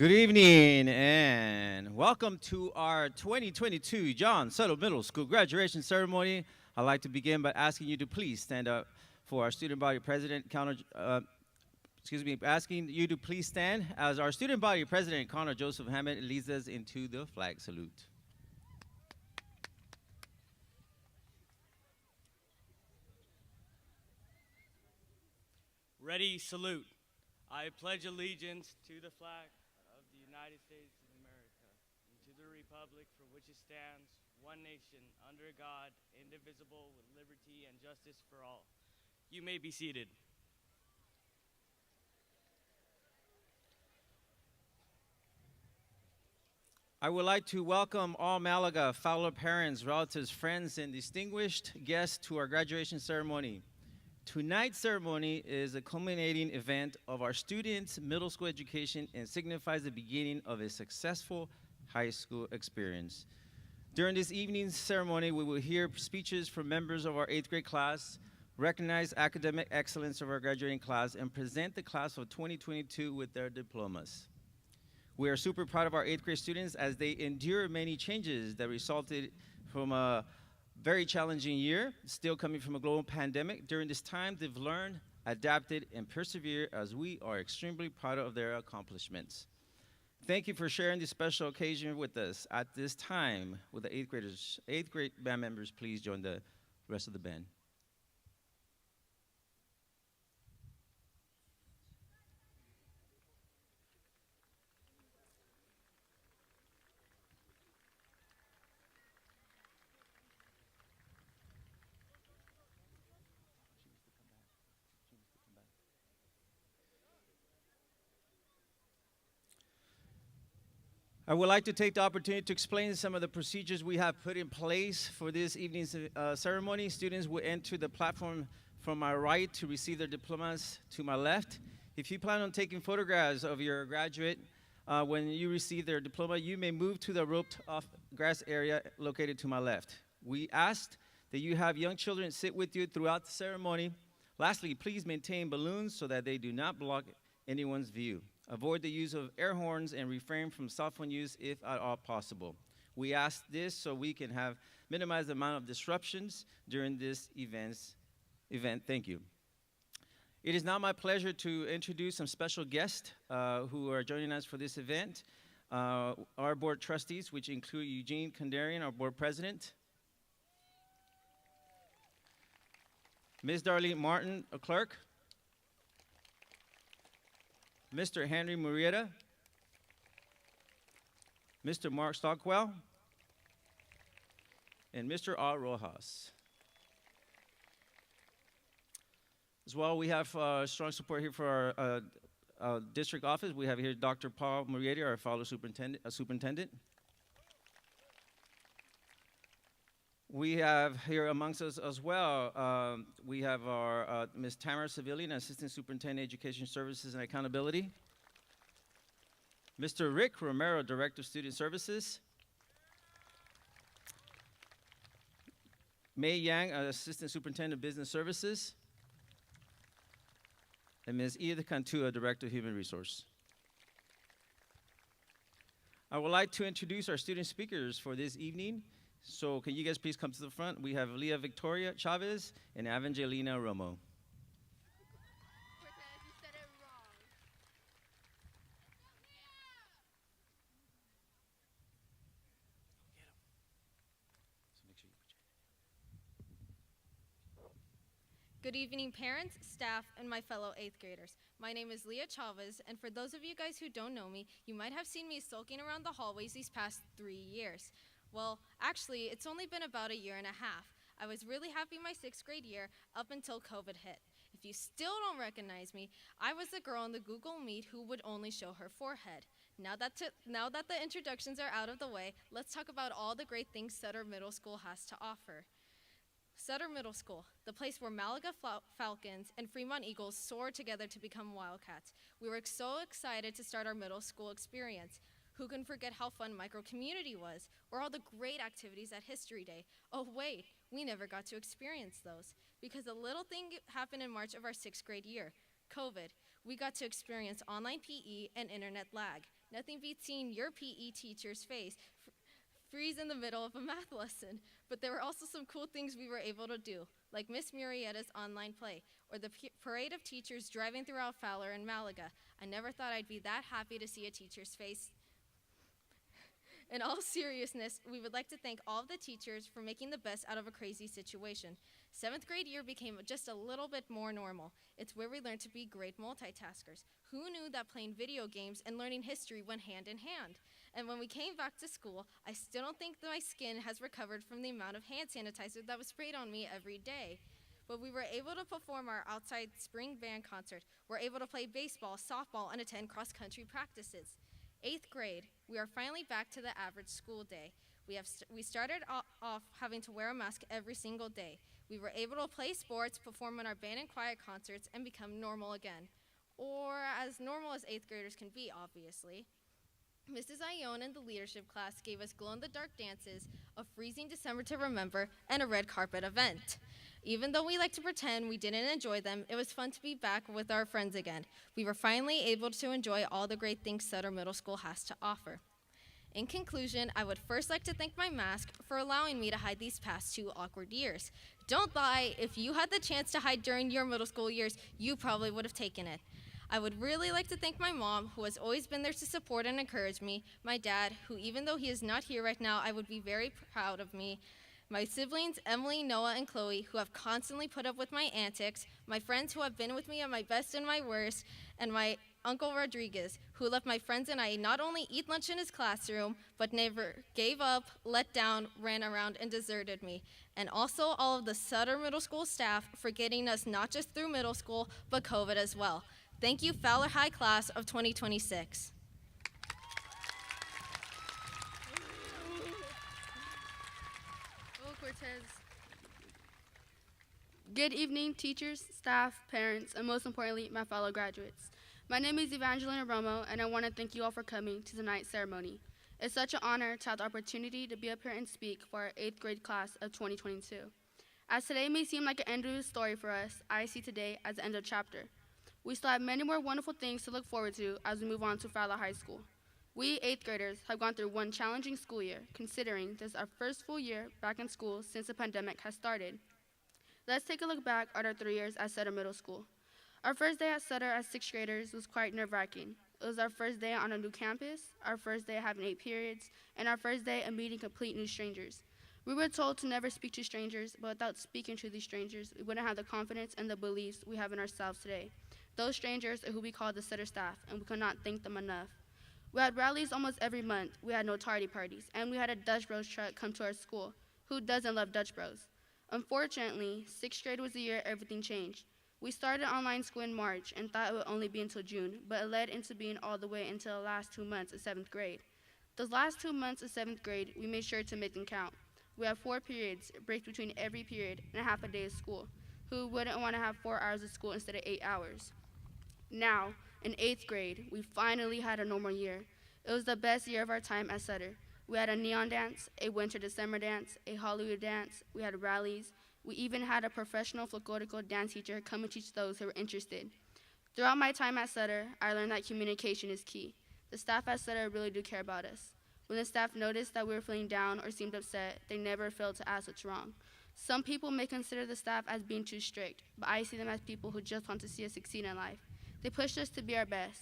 Good evening and welcome to our 2022 John Sutter Middle School graduation ceremony. I'd like to begin by asking you to please stand up for our student body president, asking you to please stand as our student body president, Connor Joseph Hammond, leads us into the flag salute. Ready, salute. I pledge allegiance to the flag of the United States of America and to the republic for which it stands, one nation, under God, indivisible, with liberty and justice for all. You may be seated. I would like to welcome all Malaga fellow parents, relatives, friends, and distinguished guests to our graduation ceremony. Tonight's ceremony is a culminating event of our students' middle school education and signifies the beginning of a successful high school experience. During this evening's ceremony, we will hear speeches from members of our 8th grade class, recognize academic excellence of our graduating class, and present the class of 2022 with their diplomas. We are super proud of our 8th grade students as they endure many changes that resulted from a very challenging year, still coming from a global pandemic. During this time, they've learned, adapted, and persevered as we are extremely proud of their accomplishments. Thank you for sharing this special occasion with us. At this time, with the 8th graders, 8th grade band members, please join the rest of the band. I would like to take the opportunity to explain some of the procedures we have put in place for this evening's ceremony. Students will enter the platform from my right to receive their diplomas to my left. If you plan on taking photographs of your graduate when you receive their diploma, you may move to the roped-off grass area located to my left. We asked that you have young children sit with you throughout the ceremony. Lastly, please maintain balloons so that they do not block anyone's view. Avoid the use of air horns and refrain from cell phone use if at all possible. We ask this so we can minimize the amount of disruptions during this event. Thank you. It is now my pleasure to introduce some special guests who are joining us for this event. Our board trustees, which include Eugene Kandarian, our board president, Ms. Darlene Martin, a clerk, Mr. Henry Murrieta, Mr. Mark Stockwell, and Mr. R. Rojas. As well, we have strong support here for our district office. We have here Dr. Paul Murrieta, our fellow superintendent. We have here amongst us as well, we have our Ms. Tamara Civilian, Assistant Superintendent, Education Services and Accountability. Mr. Rick Romero, Director of Student Services. May Yang, Assistant Superintendent of Business Services. And Ms. Edith Cantua, Director of Human Resource. I would like to introduce our student speakers for this evening. So can you guys please come to the front? We have Leah Victoria Chavez and Evangelina Romo. You said it wrong. Good evening, parents, staff, and my fellow 8th graders. My name is Leah Chavez, and for those of you guys who don't know me, you might have seen me sulking around the hallways these past 3 years. Well, actually, it's only been about a year and a half. I was really happy my 6th grade year up until COVID hit. If you still don't recognize me, I was the girl in the Google Meet who would only show her forehead. Now that the introductions are out of the way, let's talk about all the great things Sutter Middle School has to offer. Sutter Middle School, the place where Malaga Falcons and Fremont Eagles soar together to become Wildcats. We were so excited to start our middle school experience. Who can forget how fun micro-community was, or all the great activities at History Day? Oh wait, we never got to experience those, because a little thing happened in March of our 6th grade year, COVID. We got to experience online PE and internet lag. Nothing beats seeing your PE teacher's face freeze in the middle of a math lesson. But there were also some cool things we were able to do, like Miss Murietta's online play, or the parade of teachers driving throughout Fowler and Malaga. I never thought I'd be that happy to see a teacher's face. In all seriousness, we would like to thank all of the teachers for making the best out of a crazy situation. 7th grade year became just a little bit more normal. It's where we learned to be great multitaskers. Who knew that playing video games and learning history went hand in hand? And when we came back to school, I still don't think that my skin has recovered from the amount of hand sanitizer that was sprayed on me every day. But we were able to perform our outside spring band concert. We're able to play baseball, softball, and attend cross-country practices. 8th grade, we are finally back to the average school day. We started off having to wear a mask every single day. We were able to play sports, perform in our band and choir concerts, and become normal again. Or as normal as 8th graders can be, obviously. Mrs. Ione and the leadership class gave us glow-in-the-dark dances, a freezing December to remember, and a red carpet event. Even though we like to pretend we didn't enjoy them, it was fun to be back with our friends again. We were finally able to enjoy all the great things Sutter Middle School has to offer. In conclusion, I would first like to thank my mask for allowing me to hide these past 2 awkward years. Don't lie, if you had the chance to hide during your middle school years, you probably would have taken it. I would really like to thank my mom, who has always been there to support and encourage me, my dad, who even though he is not here right now, I would be very proud of me, my siblings, Emily, Noah, and Chloe, who have constantly put up with my antics, my friends who have been with me at my best and my worst, and my Uncle Rodriguez, who let my friends and I not only eat lunch in his classroom, but never gave up, let down, ran around, and deserted me. And also all of the Sutter Middle School staff for getting us not just through middle school, but COVID as well. Thank you, Fowler High Class of 2026. Cortez. Good evening, teachers, staff, parents, and most importantly, my fellow graduates. My name is Evangelina Romo, and I want to thank you all for coming to tonight's ceremony. It's such an honor to have the opportunity to be up here and speak for our 8th grade class of 2022. As today may seem like an end of a story for us, I see today as the end of a chapter. We still have many more wonderful things to look forward to as we move on to Fowler High School. We 8th graders have gone through one challenging school year, considering this is our first full year back in school since the pandemic has started. Let's take a look back at our 3 years at Sutter Middle School. Our first day at Sutter as 6th graders was quite nerve-wracking. It was our first day on a new campus, our first day having 8 periods, and our first day of meeting complete new strangers. We were told to never speak to strangers, but without speaking to these strangers, we wouldn't have the confidence and the beliefs we have in ourselves today. Those strangers are who we call the Sutter staff, and we could not thank them enough. We had rallies almost every month, we had no tardy parties, and we had a Dutch Bros truck come to our school. Who doesn't love Dutch Bros? Unfortunately, 6th grade was the year everything changed. We started online school in March and thought it would only be until June, but it led into being all the way until the last 2 months of 7th grade. Those last 2 months of 7th grade, we made sure to make them count. We had 4 periods, breaks between every period, and a half a day of school. Who wouldn't want to have 4 hours of school instead of 8 hours? Now, in 8th grade, we finally had a normal year. It was the best year of our time at Sutter. We had a neon dance, a winter December dance, a Hollywood dance, we had rallies. We even had a professional folklorical dance teacher come and teach those who were interested. Throughout my time at Sutter, I learned that communication is key. The staff at Sutter really do care about us. When the staff noticed that we were feeling down or seemed upset, they never failed to ask what's wrong. Some people may consider the staff as being too strict, but I see them as people who just want to see us succeed in life. They pushed us to be our best.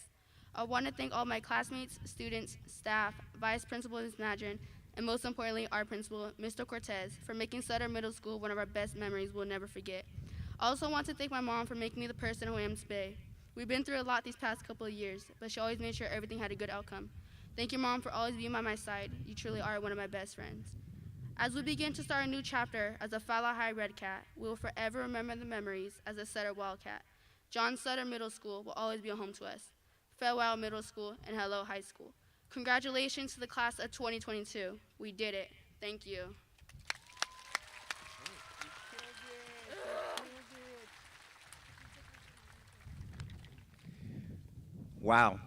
I want to thank all my classmates, students, staff, Vice Principal Ms. Madron, and most importantly, our principal, Mr. Cortez, for making Sutter Middle School one of our best memories we'll never forget. I also want to thank my mom for making me the person who I am today. We've been through a lot these past couple of years, but she always made sure everything had a good outcome. Thank you, Mom, for always being by my side. You truly are one of my best friends. As we begin to start a new chapter as a Fowler High Red Cat, we will forever remember the memories as a Sutter Wildcat. John Sutter Middle School will always be a home to us. Farewell Middle School and hello High School. Congratulations to the class of 2022. We did it. Thank you. Wow.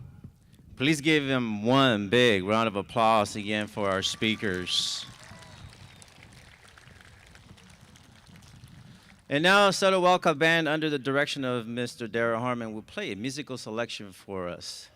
Please give them one big round of applause again for our speakers. And now, Sutter Wildcat Band, under the direction of Mr. Darrell Harmon, will play a musical selection for us.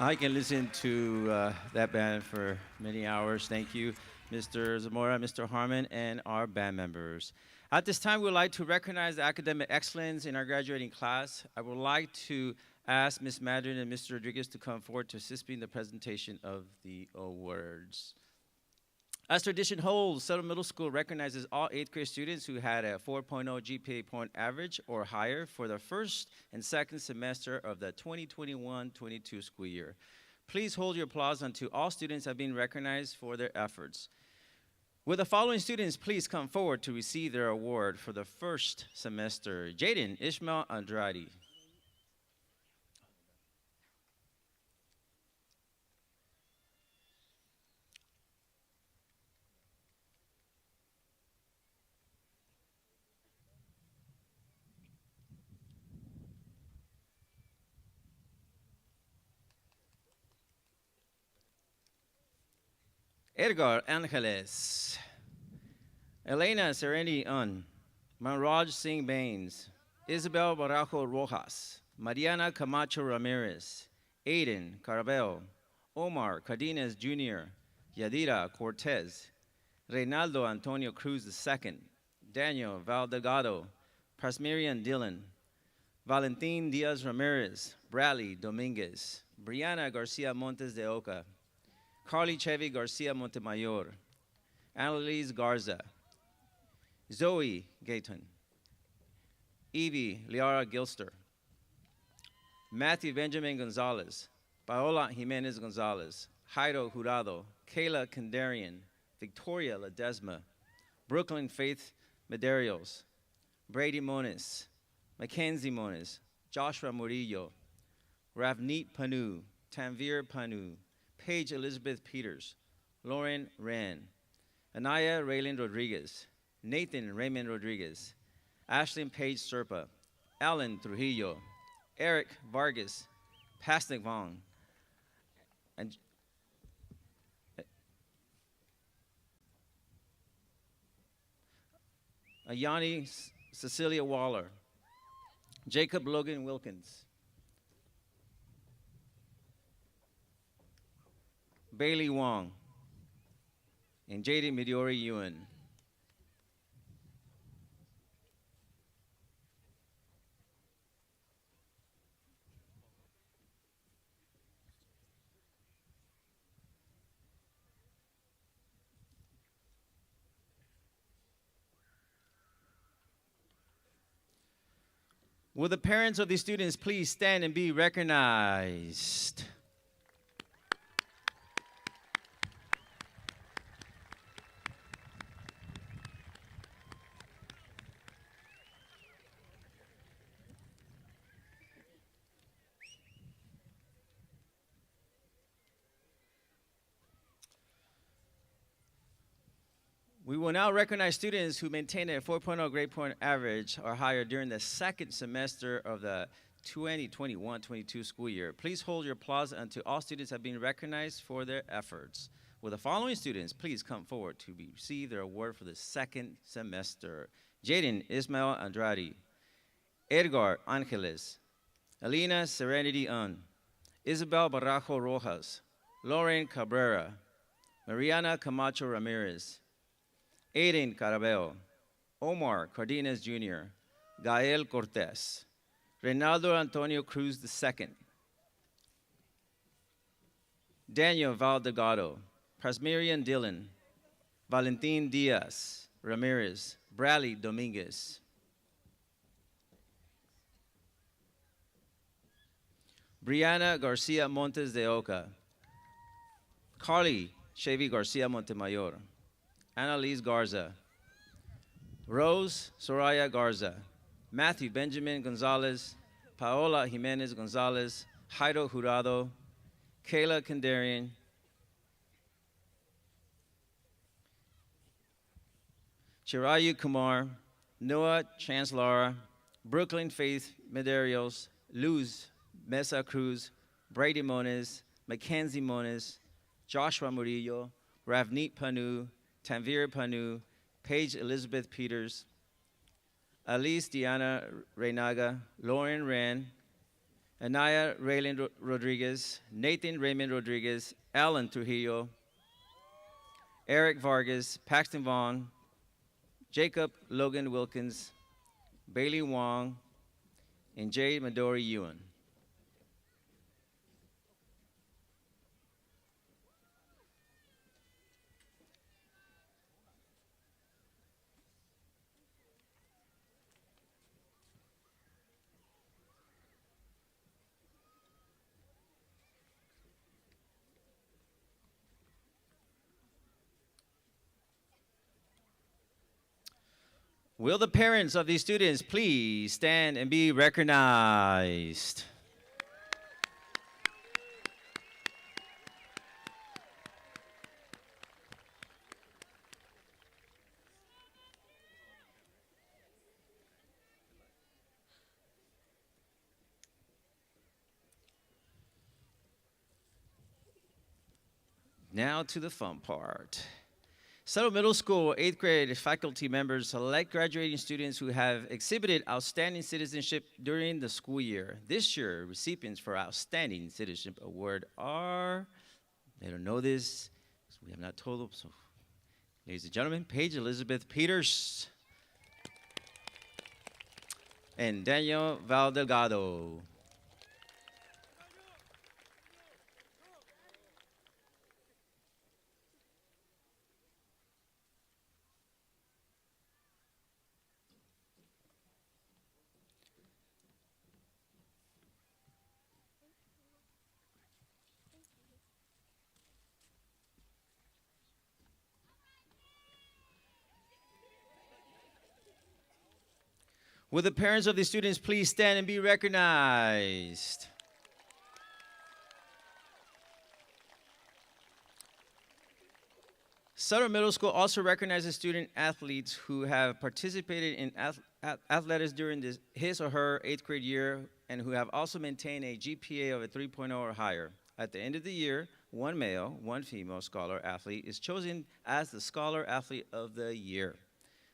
I can listen to that band for many hours. Thank you, Mr. Zamora, Mr. Harmon, and our band members. At this time, we would like to recognize the academic excellence in our graduating class. I would like to ask Ms. Madden and Mr. Rodriguez to come forward to assist me in the presentation of the awards. As tradition holds, Sutter Middle School recognizes all 8th grade students who had a 4.0 GPA point average or higher for the first and second semester of the 2021-22 school year. Please hold your applause until all students have been recognized for their efforts. Will the following students please come forward to receive their award for the first semester? Jaden Ishmael Andrade. Edgar Angeles. Elena Serendi Un. Manraj Singh Baines. Isabel Barajo Rojas. Mariana Camacho Ramirez. Aiden Carabel. Omar Cardenas Jr. Yadira Cortez. Reynaldo Antonio Cruz II. Daniel Valdelgado. Prasmirian Dillon. Valentin Diaz Ramirez. Bradley Dominguez. Brianna Garcia Montes de Oca. Carly Chevy Garcia Montemayor, Annalise Garza, Zoe Gayton, Evie Liara Gilster, Matthew Benjamin Gonzalez, Paola Jimenez Gonzalez, Jairo Jurado, Kayla Kandarian, Victoria Ledesma, Brooklyn Faith Mederios, Brady Moniz, Mackenzie Moniz, Joshua Murillo, Ravneet Panu, Tanvir Panu, Paige Elizabeth Peters, Lauren Rand, Anaya Raylan Rodriguez, Nathan Raymond Rodriguez, Ashlyn Paige Serpa, Alan Trujillo, Eric Vargas, Pasnik Vong, and Ayani Cecilia Waller, Jacob Logan Wilkins, Bailey Wong, and J.D. Midori Ewan. Will the parents of these students please stand and be recognized? We will now recognize students who maintained a 4.0 grade point average or higher during the second semester of the 2021-22 school year. Please hold your applause until all students have been recognized for their efforts. Will the following students please come forward to receive their award for the second semester? Jaden Ismael Andrade, Edgar Angeles, Alina Serenity Un, Isabel Barajo Rojas, Lauren Cabrera, Mariana Camacho Ramirez, Aiden Carabel, Omar Cardenas Jr., Gael Cortez, Reynaldo Antonio Cruz II, Daniel Valdelgado, Prasmirian Dillon, Valentin Diaz Ramirez, Bradley Dominguez, Brianna Garcia Montes de Oca, Carly Chevy Garcia Montemayor, Annalise Garza, Rose Soraya Garza, Matthew Benjamin Gonzalez, Paola Jimenez Gonzalez, Jairo Jurado, Kayla Kandarian, Chirayu Kumar, Noah Chancellor, Brooklyn Faith Mederios, Luz Mesa Cruz, Brady Moniz, Mackenzie Moniz, Joshua Murillo, Ravneet Panu, Tanvir Panu, Paige Elizabeth Peters, Alice Diana Reynaga, Lauren Rand, Anaya Raylan Rodriguez, Nathan Raymond Rodriguez, Alan Trujillo, Eric Vargas, Paxton Vaughn, Jacob Logan Wilkins, Bailey Wong, and Jade Midori Ewan. Will the parents of these students please stand and be recognized? Now to the fun part. Sutter Middle School 8th grade faculty members select graduating students who have exhibited outstanding citizenship during the school year. This year, recipients for Outstanding Citizenship Award are, they don't know this, so we have not told them. So, ladies and gentlemen, Paige Elizabeth Peters and Daniel Valdelgado. Will the parents of the students please stand and be recognized? Sutter Middle School also recognizes student athletes who have participated in athletics during his or her 8th grade year and who have also maintained a GPA of a 3.0 or higher. At the end of the year, one male, one female scholar athlete is chosen as the Scholar Athlete of the Year.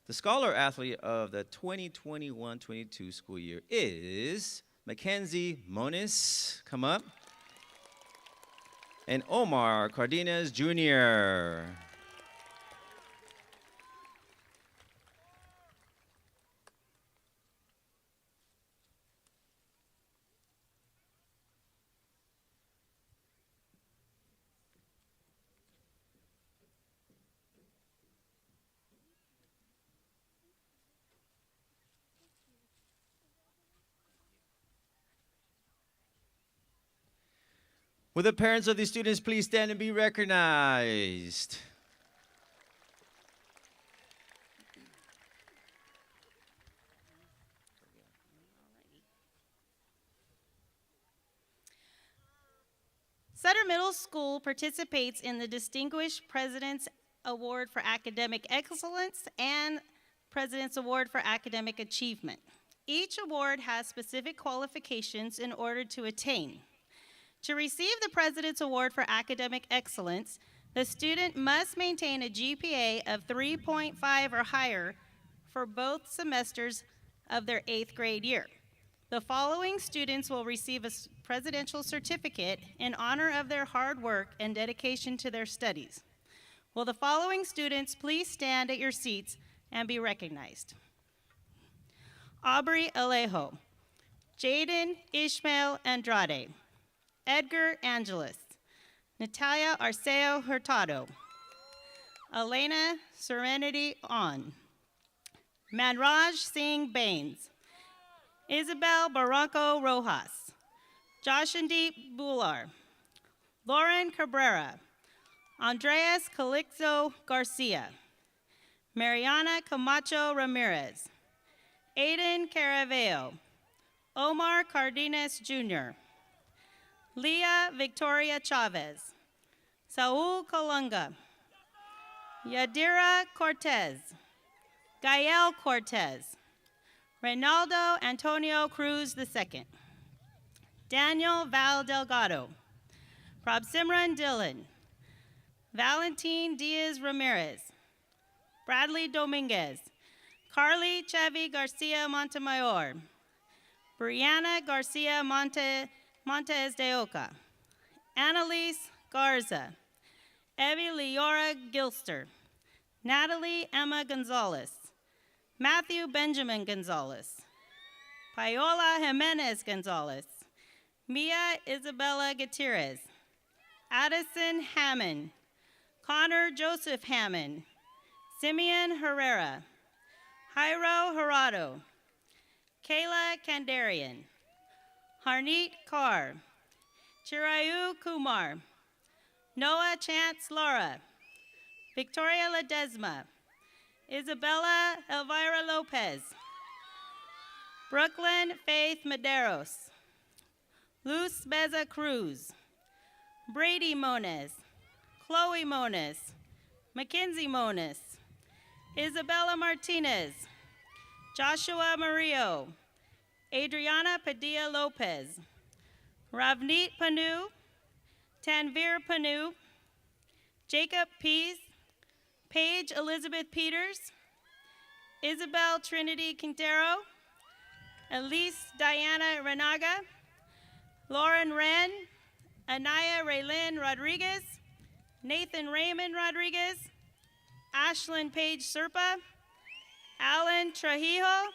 The Scholar Athlete of the 2021-22 school year is Mackenzie Moniz, come up, and Omar Cardenas Jr. Will the parents of these students please stand and be recognized? Sutter Middle School participates in the Distinguished President's Award for Academic Excellence and President's Award for Academic Achievement. Each award has specific qualifications in order to attain. To receive the President's Award for Academic Excellence, the student must maintain a GPA of 3.5 or higher for both semesters of their 8th grade year. The following students will receive a presidential certificate in honor of their hard work and dedication to their studies. Will the following students please stand at your seats and be recognized? Aubrey Alejo, Jaden Ishmael Andrade, Edgar Angeles, Natalia Arceo Hurtado, Elena Serenity On, Manraj Singh Bains, Isabel Barranco Rojas, Joshandeep Bular, Lauren Cabrera, Andreas Calixto Garcia, Mariana Camacho Ramirez, Aiden Caraveo, Omar Cardenas Jr., Leah Victoria Chavez, Saul Colunga, Yadira Cortez, Gael Cortez, Reynaldo Antonio Cruz II, Daniel Val Delgado, Prabsimran Dillon, Valentin Diaz Ramirez, Bradley Dominguez, Carly Chavi Garcia Montemayor, Brianna Garcia Montes de Oca, Annalise Garza, Evie Leora Gilster, Natalie Emma Gonzalez, Matthew Benjamin Gonzalez, Paola Jimenez Gonzalez, Mia Isabella Gutierrez, Addison Hammond, Connor Joseph Hammond, Simeon Herrera, Jairo Gerardo, Kayla Kandarian, Harneet Kaur, Chirayu Kumar, Noah Chance Laura, Victoria Ledesma, Isabella Elvira Lopez, Brooklyn Faith Maderos, Luz Beza Cruz, Brady Moniz, Chloe Moniz, Mackenzie Moniz, Isabella Martinez, Joshua Murillo, Adriana Padilla Lopez, Ravneet Panu, Tanvir Panu, Jacob Pease, Paige Elizabeth Peters, Isabel Trinity Quintero, Elise Diana Renaga, Lauren Wren, Anaya Raylyn Rodriguez, Nathan Raymond Rodriguez, Ashlyn Paige Serpa, Alan Trujillo,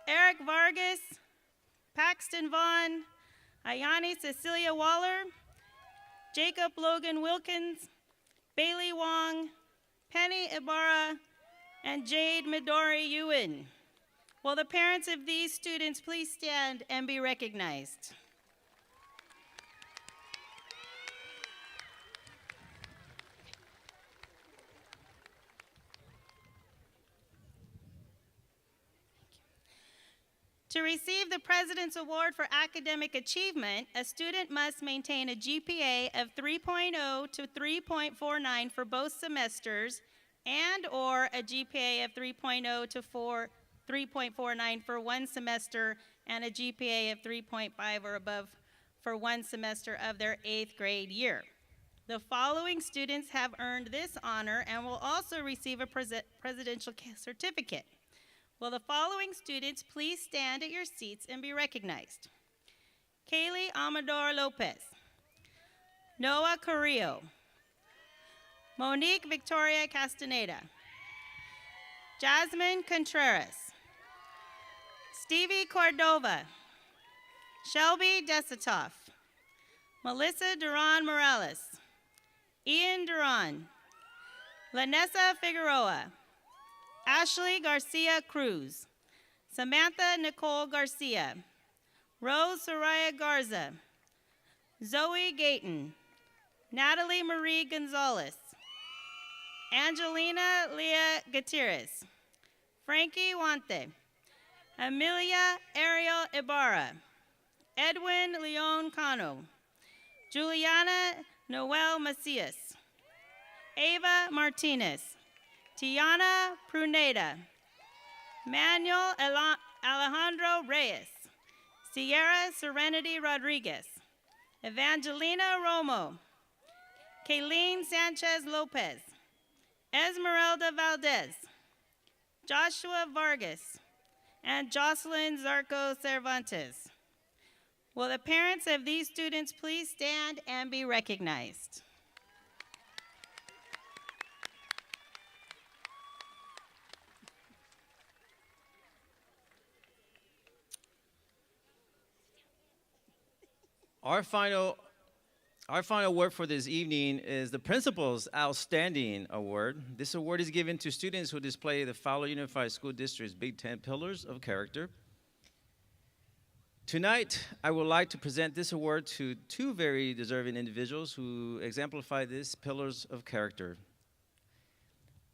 Eric Vargas, Paxton Vaughn, Ayani Cecilia Waller, Jacob Logan Wilkins, Bailey Wong, Penny Ibarra, and Jade Midori Ewan. Will the parents of these students please stand and be recognized? To receive the President's Award for Academic Achievement, a student must maintain a GPA of 3.0 to 3.49 for both semesters and/or a GPA of 3.0 to 3.49 for one semester and a GPA of 3.5 or above for one semester of their 8th grade year. The following students have earned this honor and will also receive a presidential certificate. Will the following students please stand at your seats and be recognized? Kaylee Amador Lopez, Noah Carrillo, Monique Victoria Castaneda, Jasmine Contreras, Stevie Cordova, Shelby Desitoff, Melissa Duran Morales, Ian Duran, Lanessa Figueroa, Ashley Garcia Cruz, Samantha Nicole Garcia, Rose Soraya Garza, Zoe Gayton, Natalie Marie Gonzalez, Angelina Leah Gutierrez, Frankie Wante, Amelia Ariel Ibarra, Edwin Leon Cano, Juliana Noel Macias, Ava Martinez, Tiana Pruneda, Manuel Alejandro Reyes, Sierra Serenity Rodriguez, Evangelina Romo, Kayleen Sanchez Lopez, Esmeralda Valdez, Joshua Vargas, and Jocelyn Zarco Cervantes. Will the parents of these students please stand and be recognized? Our final award for this evening is the Principal's Outstanding Award. This award is given to students who display the Fowler Unified School District's Big Ten Pillars of Character. Tonight, I would like to present this award to two very deserving individuals who exemplify these pillars of character.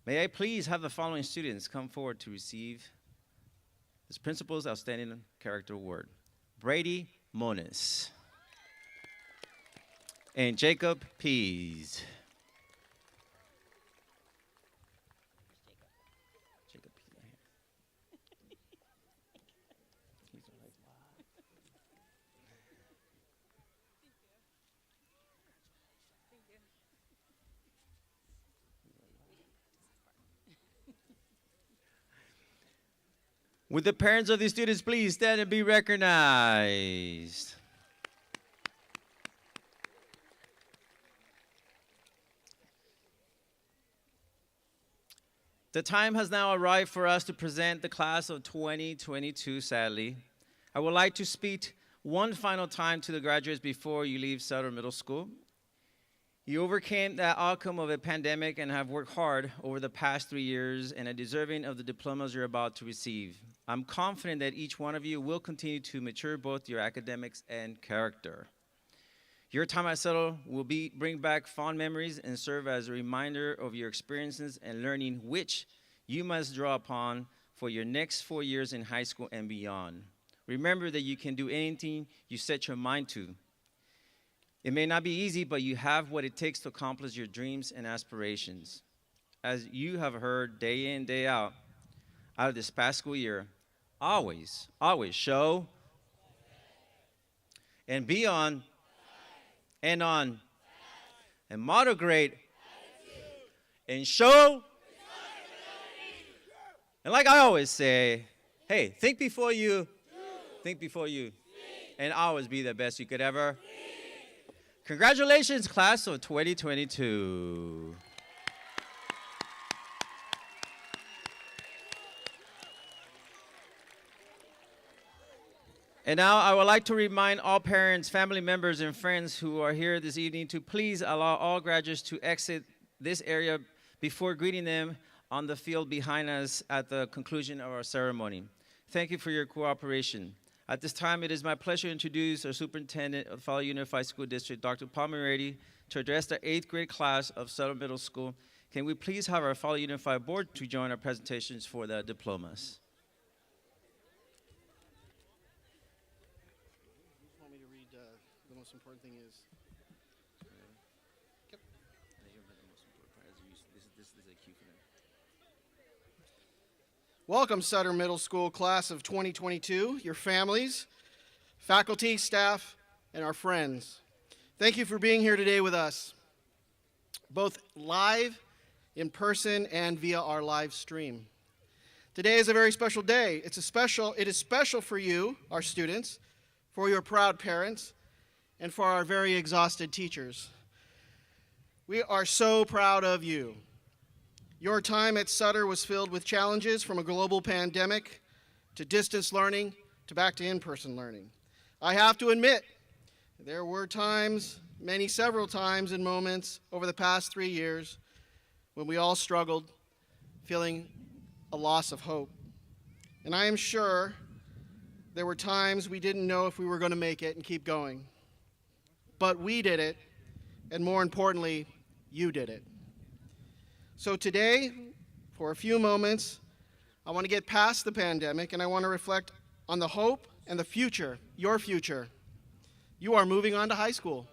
May I please have the following students come forward to receive this Principal's Outstanding Character Award. Brady Moniz and Jacob Pease. Jacob Pease, right here. He's like, wow. Would the parents of these students please stand and be recognized? The time has now arrived for us to present the class of 2022, sadly. I would like to speak one final time to the graduates before you leave Sutter Middle School. You overcame the outcome of a pandemic and have worked hard over the past 3 years and are deserving of the diplomas you're about to receive. I'm confident that each one of you will continue to mature both your academics and character. Your time at Sutter will bring back fond memories and serve as a reminder of your experiences and learning which you must draw upon for your next 4 years in high school and beyond. Remember that you can do anything you set your mind to. It may not be easy, but you have what it takes to accomplish your dreams and aspirations. As you have heard day in, day out of this past school year, always show and be on and on and model great and show. And like I always say, hey, think before you, and always be the best you could ever. Congratulations, class of 2022. And now I would like to remind all parents, family members, and friends who are here this evening to please allow all graduates to exit this area before greeting them on the field behind us at the conclusion of our ceremony. Thank you for your cooperation. At this time, it is my pleasure to introduce our superintendent of the Fowler Unified School District, Dr. Palmerady, to address the 8th grade class of Sutter Middle School. Can we please have our Fowler Unified Board to join our presentations for the diplomas? Want me to read the most important thing is? Yep. This is a cue for them. Welcome, Sutter Middle School class of 2022, your families, faculty, staff, and our friends. Thank you for being here today with us, both live, in person, and via our live stream. Today is a very special day. It is special for you, our students, for your proud parents, and for our very exhausted teachers. We are so proud of you. Your time at Sutter was filled with challenges, from a global pandemic to distance learning to back to in-person learning. I have to admit, there were times, several times and moments over the past 3 years when we all struggled, feeling a loss of hope. And I am sure there were times we didn't know if we were going to make it and keep going. But we did it, and more importantly, you did it. So today, for a few moments, I want to get past the pandemic, and I want to reflect on the hope and the future, your future. You are moving on to high school,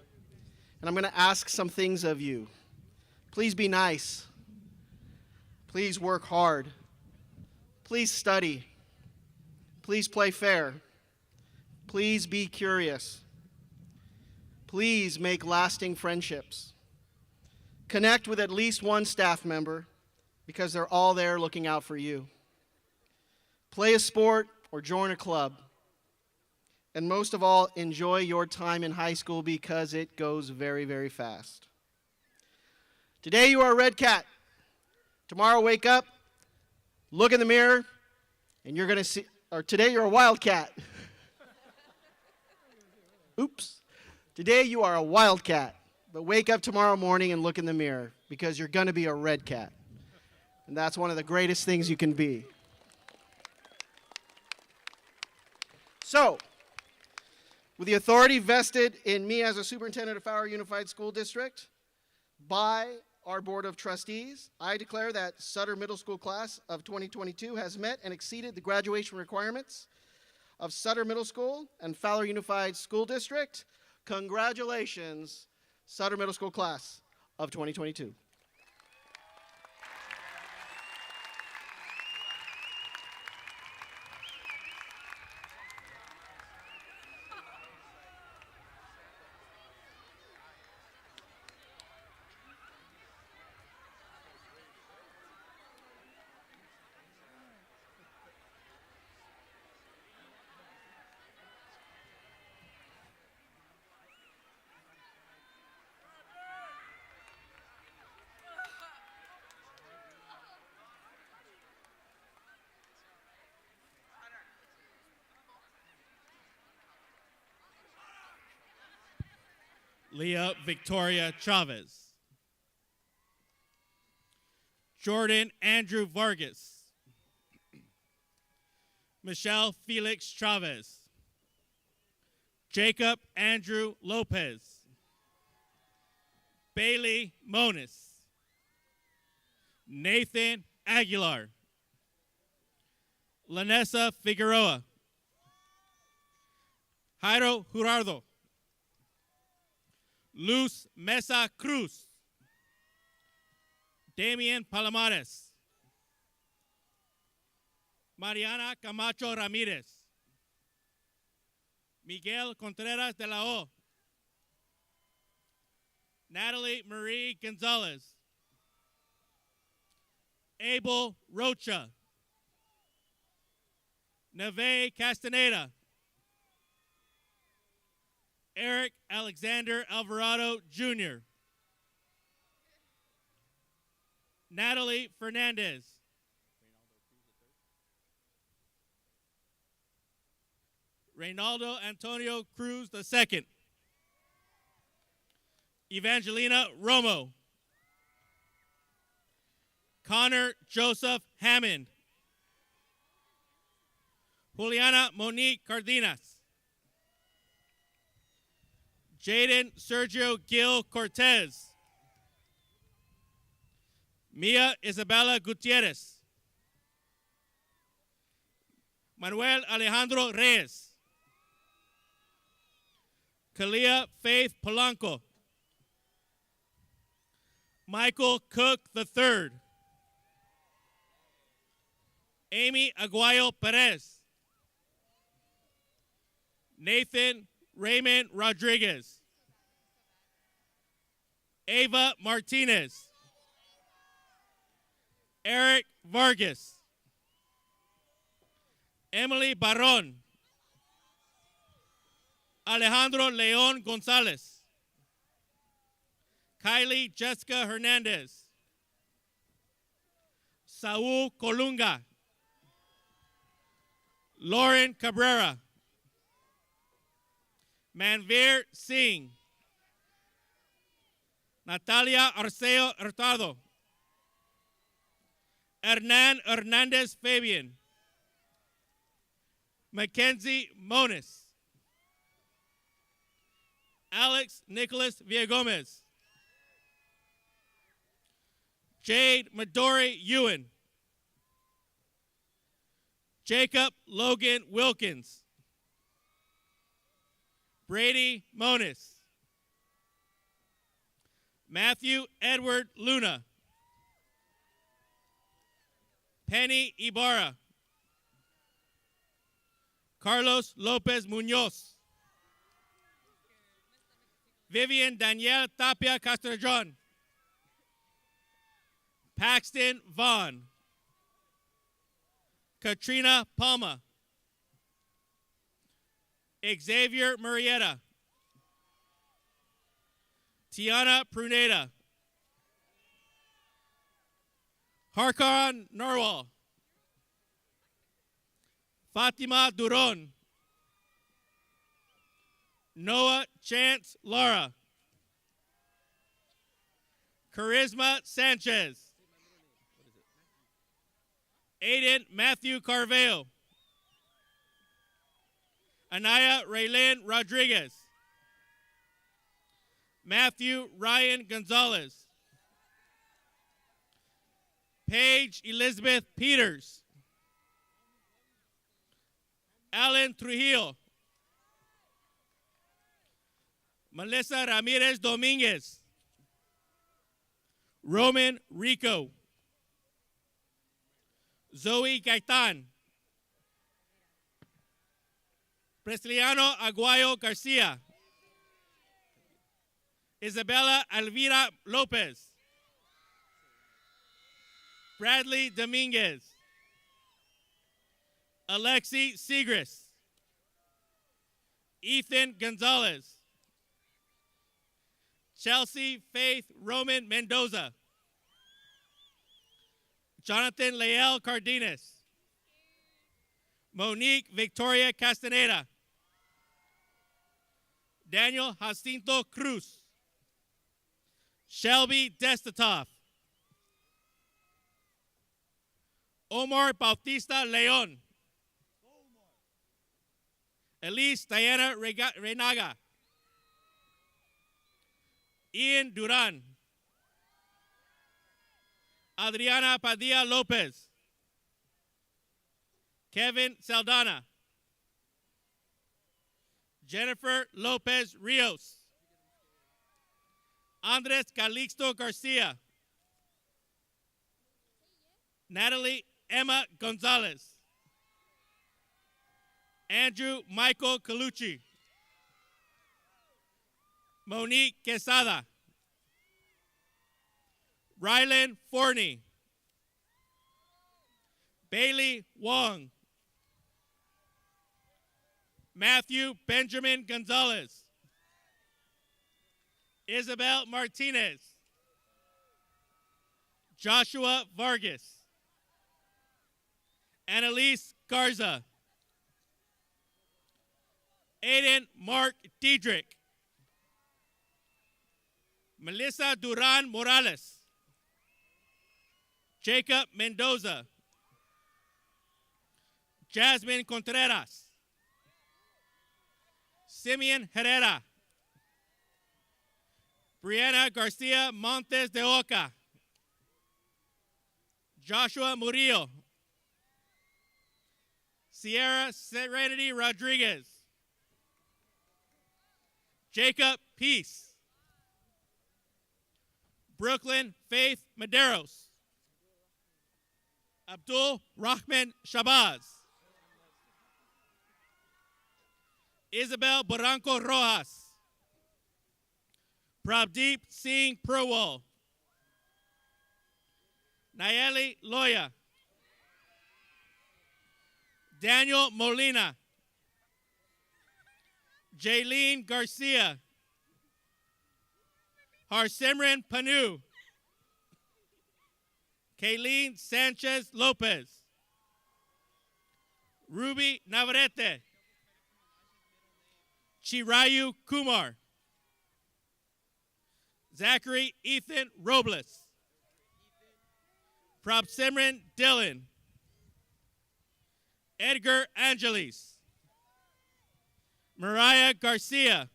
and I'm going to ask some things of you. Please be nice. Please work hard. Please study. Please play fair. Please be curious. Please make lasting friendships. Connect with at least one staff member, because they're all there looking out for you. Play a sport or join a club. And most of all, enjoy your time in high school, because it goes very, very fast. Today you are a red cat. Tomorrow wake up, look in the mirror, and you're going to see, or today you're a wildcat. Oops. Today you are a wildcat. But wake up tomorrow morning and look in the mirror, because you're going to be a red cat. And that's one of the greatest things you can be. So, with the authority vested in me as a superintendent of Fowler Unified School District by our Board of Trustees, I declare that Sutter Middle School class of 2022 has met and exceeded the graduation requirements of Sutter Middle School and Fowler Unified School District. Congratulations, Sutter Middle School class of 2022. Leah Victoria Chavez. Jordan Andrew Vargas. Michelle Felix Chavez. Jacob Andrew Lopez. Bailey Monis. Nathan Aguilar. Lanessa Figueroa. Jairo Jurardo. Luz Mesa Cruz. Damian Palomares. Mariana Camacho Ramirez. Miguel Contreras de la O. Natalie Marie Gonzalez. Abel Rocha. Neve Castaneda. Eric Alexander Alvarado Jr. Natalie Fernandez. Reynaldo Antonio Cruz II. Evangelina Romo. Connor Joseph Hammond. Juliana Monique Cardenas. Jaden Sergio Gil Cortez. Mia Isabella Gutierrez. Manuel Alejandro Reyes. Kalia Faith Polanco. Michael Cook III. Amy Aguayo Perez. Nathan Raymond Rodriguez. Ava Martinez. Eric Vargas. Emily Barron. Alejandro Leon Gonzalez. Kylie Jessica Hernandez. Saul Colunga. Lauren Cabrera. Manveer Singh. Natalia Arceo Hurtado. Hernan Hernandez Fabian. Mackenzie Monis. Alex Nicholas Villagomez. Jade Midori Ewan. Jacob Logan Wilkins. Brady Monis. Matthew Edward Luna. Penny Ibarra. Carlos Lopez Munoz. Vivian Danielle Tapia Castrillon. Paxton Vaughn. Katrina Palma. Xavier Murrieta. Tiana Pruneda. Harkaran Narwal. Fatima Duron. Noah Chance Lara. Charisma Sanchez. Aiden Matthew Carveo. Anaya Raylene Rodriguez. Matthew Ryan Gonzalez. Paige Elizabeth Peters. Alan Trujillo. Melissa Ramirez Dominguez. Roman Rico. Zoe Gaitan. Presliano Aguayo Garcia. Isabella Elvira Lopez. Bradley Dominguez. Alexi Segris. Ethan Gonzalez. Chelsea Faith Roman Mendoza. Jonathan Leal Cardenas. Monique Victoria Castaneda. Daniel Jacinto Cruz. Shelby Destatoff. Omar Bautista Leon. Elise Diana Renaga. Ian Duran. Adriana Padilla Lopez. Kevin Saldana. Jennifer Lopez Rios. Andres Calixto Garcia. Natalie Emma Gonzalez. Andrew Michael Colucci. Monique Quesada. Rylan Forney. Bailey Wong. Matthew Benjamin Gonzalez. Isabel Martinez. Joshua Vargas. Annalise Garza. Aiden Mark Diedrich. Melissa Duran Morales. Jacob Mendoza. Jasmine Contreras. Simeon Herrera. Brianna Garcia Montes de Oca. Joshua Murillo. Sierra Serenity Rodriguez. Jacob Peace. Brooklyn Faith Maderos. Abdul Rahman Shabazz. Isabel Barranco Rojas. Prabdeep Singh Purwal. Nayeli Loya. Daniel Molina. Jaylene Garcia. Harsimran Panu. Kayleen Sanchez Lopez. Ruby Navarrete. Chirayu Kumar. Zachary Ethan Robles. Prabsimran Dillon. Edgar Angeles. Mariah Garcia.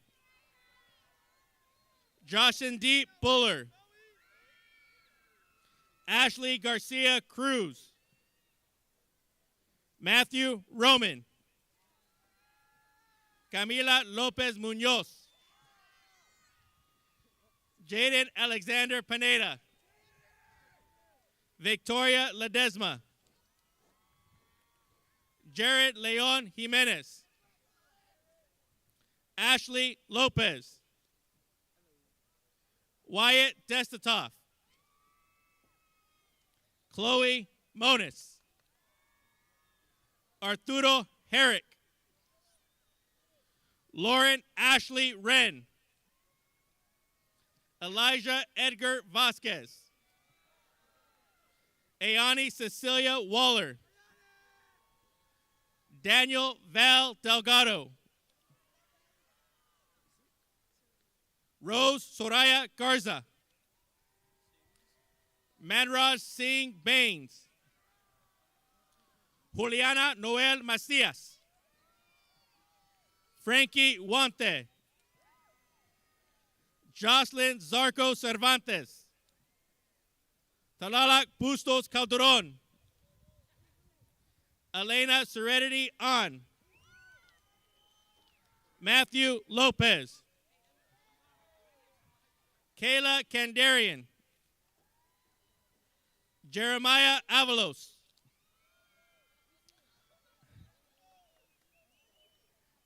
Joshindeep Buller. Ashley Garcia Cruz. Matthew Roman. Camila Lopez Munoz. Jaden Alexander Pineda. Victoria Ledesma. Jared Leon Jimenez. Ashley Lopez. Wyatt Destatoff. Chloe Monis. Arturo Herrick. Lauren Ashley Wren. Elijah Edgar Vasquez. Ayani Cecilia Waller. Daniel Val Delgado. Rose Soraya Garza. Manraj Singh Baines. Juliana Noel Macias. Frankie Wante. Jocelyn Zarco Cervantes. Talalak Bustos Calderon. Elena Serenity An. Matthew Lopez. Kayla Kandarian. Jeremiah Avalos.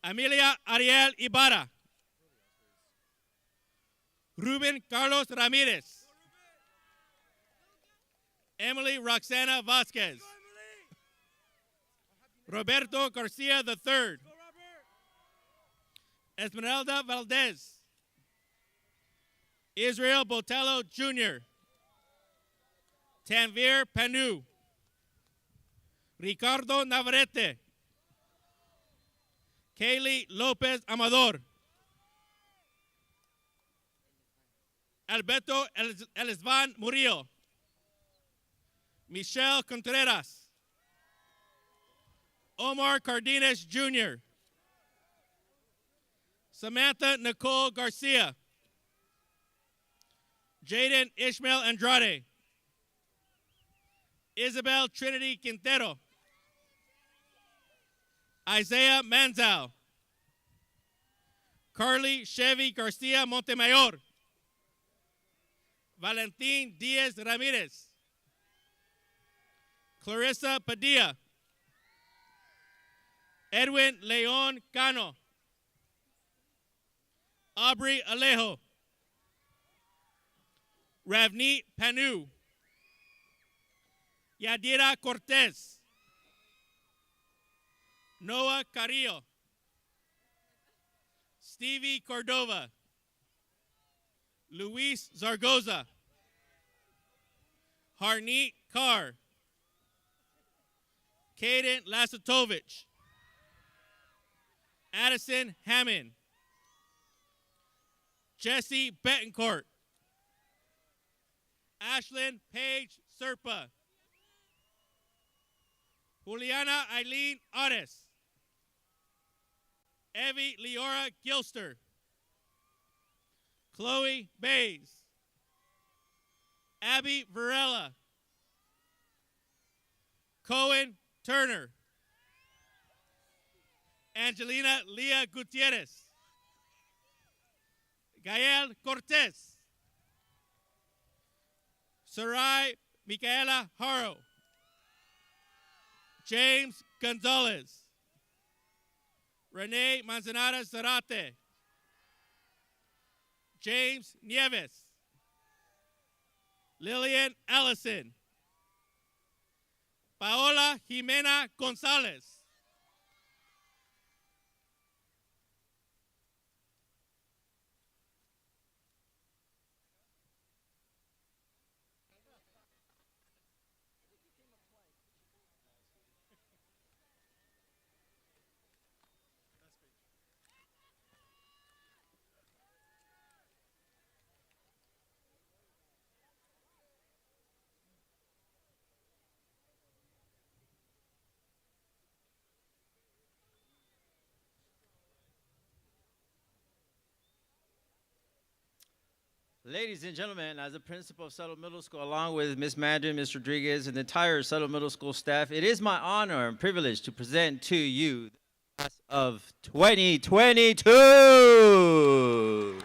Amelia Ariel Ibarra. Ruben Carlos Ramirez. Emily Roxana Vasquez. Roberto Garcia III. Esmeralda Valdez. Israel Botello Jr. Tanvir Panu. Ricardo Navarrete. Kaylee Lopez Amador. Alberto Elizvan Murillo. Michelle Contreras. Omar Cardenas Jr. Samantha Nicole Garcia. Jaden Ishmael Andrade. Isabel Trinity Quintero. Isaiah Manzal. Carly Chevy Garcia Montemayor. Valentin Diaz Ramirez. Clarissa Padilla. Edwin Leon Cano. Aubrey Alejo. Ravneet Panu. Yadira Cortez. Noah Carrillo. Stevie Cordova. Luis Zargoza. Harneet Carr. Caden Lasatovich. Addison Hammond. Jesse Betancourt. Ashlyn Paige Serpa. Juliana Eileen Otis. Evie Leora Gilster. Chloe Bays. Abby Varela. Cohen Turner. Angelina Leah Gutierrez. Gael Cortez. Sarai Micaela Haro. James Gonzalez. Renee Manzanara Zarate. James Nieves. Lillian Allison. Paola Jimena Gonzalez. Ladies and gentlemen, as the principal of Sutter Middle School, along with Ms. Mandarin, Ms. Rodriguez, and the entire Sutter Middle School staff, it is my honor and privilege to present to you the class of 2022.